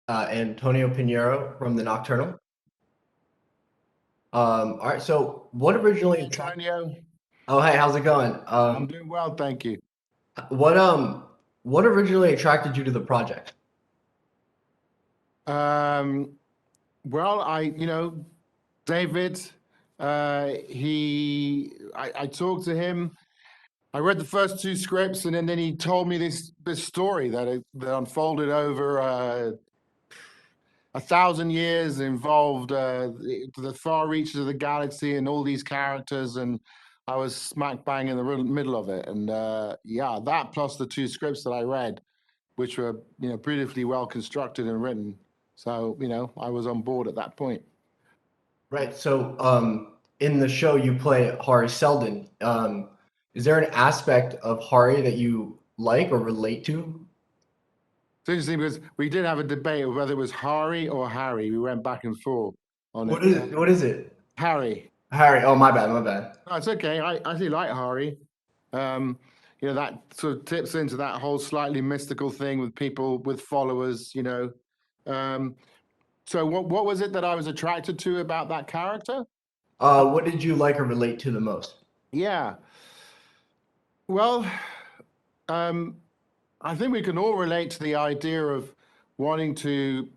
Antonio Pinheiro from the Nocturnal. All right, so what originally Hey, attracted? Antonio, Oh, hey, how's it going? I'm doing well, thank you. What what originally attracted you to the project? Um, well, David, I talked to him. I read the first two scripts, and then he told me this story that unfolded over 1,000 years, involved the far reaches of the galaxy and all these characters, and I was smack bang in the middle of it. And yeah, that plus the two scripts that I read, which were beautifully well constructed and written. So I was on board at that point. Right. So, in the show, you play Hari Seldon. Is there an aspect of Hari that you like or relate to? It's interesting because we did have a debate of whether it was Hari or Harry. We went back and forth on What it. is it? What is it? Harry. Harry. Oh, my bad. My bad. No, it's okay. I actually like Hari. Um, that sort of tips into that whole slightly mystical thing with people with followers. Um, so what was it that I was attracted to about that character? What did you like or relate to the most? Yeah. Well, um, I think we can all relate to the idea of wanting to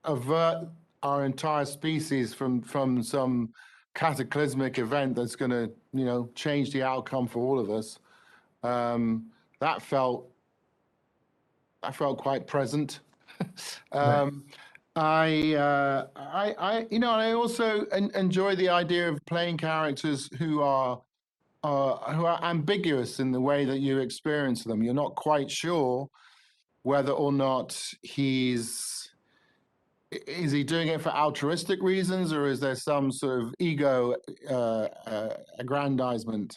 avert our entire species from some cataclysmic event that's going to, change the outcome for all of us. Um, that felt quite present. Right. um, I also enjoy the idea of playing characters who are ambiguous in the way that you experience them. You're not quite sure whether or not is he doing it for altruistic reasons, or is there some sort of ego aggrandizement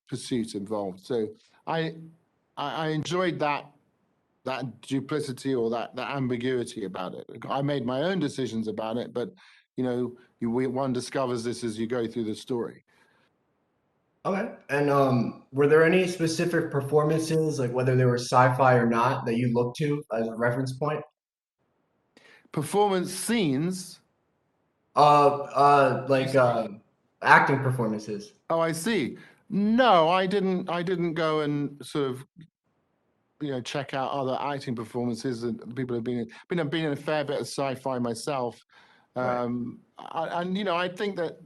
pursuit involved? So I I enjoyed that duplicity or that ambiguity about it. I made my own decisions about it, but one discovers this as you go through the story. Okay. And were there any specific performances, like whether they were sci-fi or not, that you looked to as a reference point? Performance scenes. Like acting performances. Oh, I see. No, I didn't go and sort of check out other acting performances. And people have been in a fair bit of sci-fi myself, Right. and I think that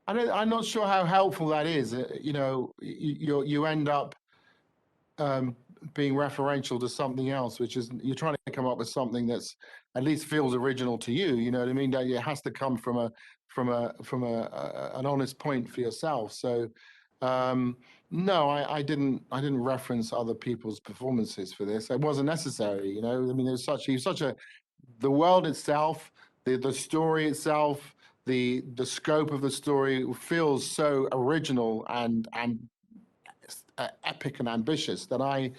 I'm not sure how helpful that is. You end up um, being referential to something else, which is you're trying to come up with something that's at least feels original to you. You know what I mean? That it has to come from an honest point for yourself. So no, I didn't reference other people's performances for this. It wasn't necessary. I mean, there's such a the world itself, the story itself, the scope of the story feels so original and epic and ambitious that I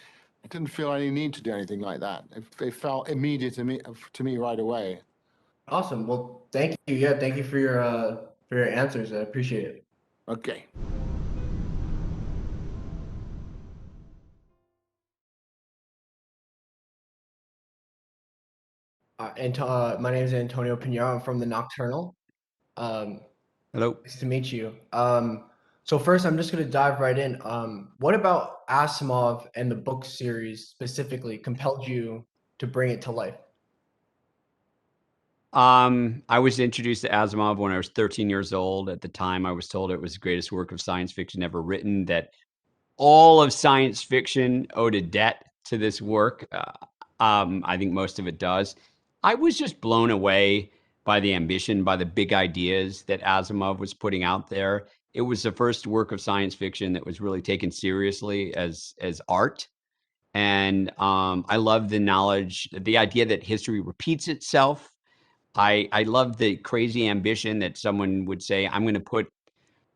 didn't feel any need to do anything like that. It felt immediate to me right away. Awesome. Well, thank you. Yeah, thank you for your answers. I appreciate it. Okay. My name is Antonio Pinheiro. I'm from the Nocturnal. Um, Hello. Nice to meet you. So first, I'm just going to dive right in. What about Asimov and the book series specifically compelled you to bring it to life? I was introduced to Asimov when I was 13 years old. At the time, I was told it was the greatest work of science fiction ever written, that all of science fiction owed a debt to this work. I think most of it does. I was just blown away by the ambition, by the big ideas that Asimov was putting out there. It was the first work of science fiction that was really taken seriously as art. And I love the knowledge, the idea that history repeats itself. I love the crazy ambition that someone would say, I'm going to put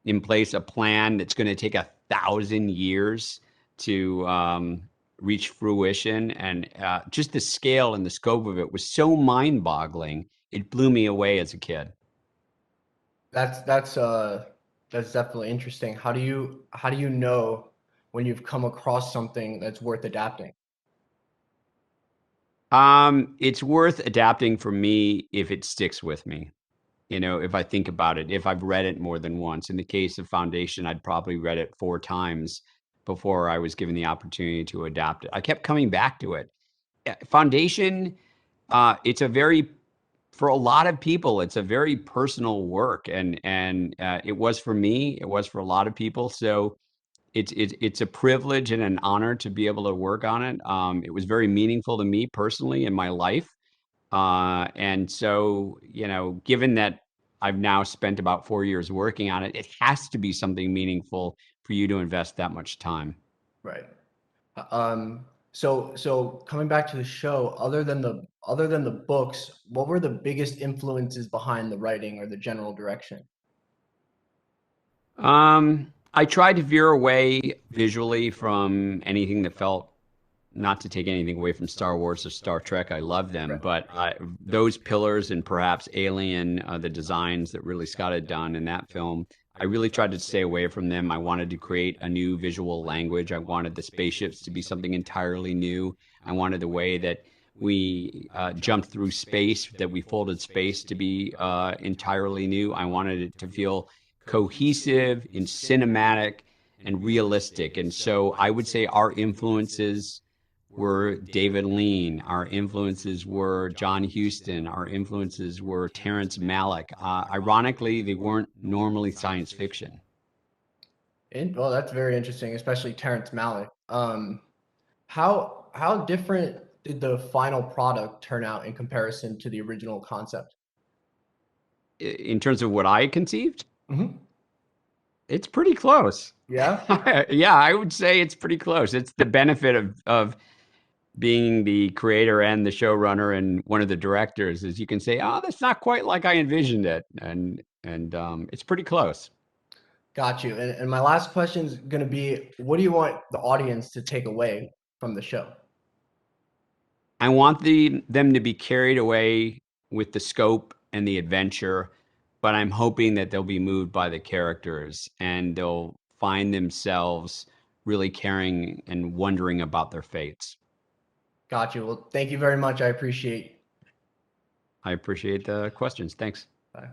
in place a plan that's going to take 1,000 years to reach fruition. And just the scale and the scope of it was so mind-boggling. It blew me away as a kid. That's that's uh that's definitely interesting. How do you know when you've come across something that's worth adapting? It's worth adapting for me if it sticks with me. You know, if I think about it, if I've read it more than once. In the case of Foundation, I'd probably read it 4 times before I was given the opportunity to adapt it. I kept coming back to it. Foundation, it's a very for a lot of people, it's a very personal work, and it was for me. It was for a lot of people. So it's a privilege and an honor to be able to work on it. It was very meaningful to me personally in my life. And so, you know, given that I've now spent about 4 years working on it, it has to be something meaningful for you to invest that much time. Right. So coming back to the show, other than the books, what were the biggest influences behind the writing or the general direction? I tried to veer away visually from anything that felt, not to take anything away from Star Wars or Star Trek, I love them, Right. but those pillars and perhaps Alien, the designs that Ridley Scott had done in that film, I really tried to stay away from them. I wanted to create a new visual language. I wanted the spaceships to be something entirely new. I wanted the way that we jumped through space, that we folded space to be entirely new. I wanted it to feel cohesive and cinematic and realistic. And so I would say our influences were David Lean. Our influences were John Huston. Our influences were Terrence Malick. Ironically, they weren't normally science fiction. Well, that's very interesting, especially Terrence Malick. How different did the final product turn out in comparison to the original concept? In terms of what I conceived, Hmm. it's pretty close. Yeah. Yeah, I would say it's pretty close. It's the benefit of being the creator and the showrunner and one of the directors is you can say, oh, that's not quite like I envisioned it, and it's pretty close. Got you. And my last question is going to be, what do you want the audience to take away from the show? I want them to be carried away with the scope and the adventure, but I'm hoping that they'll be moved by the characters and they'll find themselves really caring and wondering about their fates. Got you. Well, thank you very much. I appreciate. I appreciate the questions. Thanks. Bye.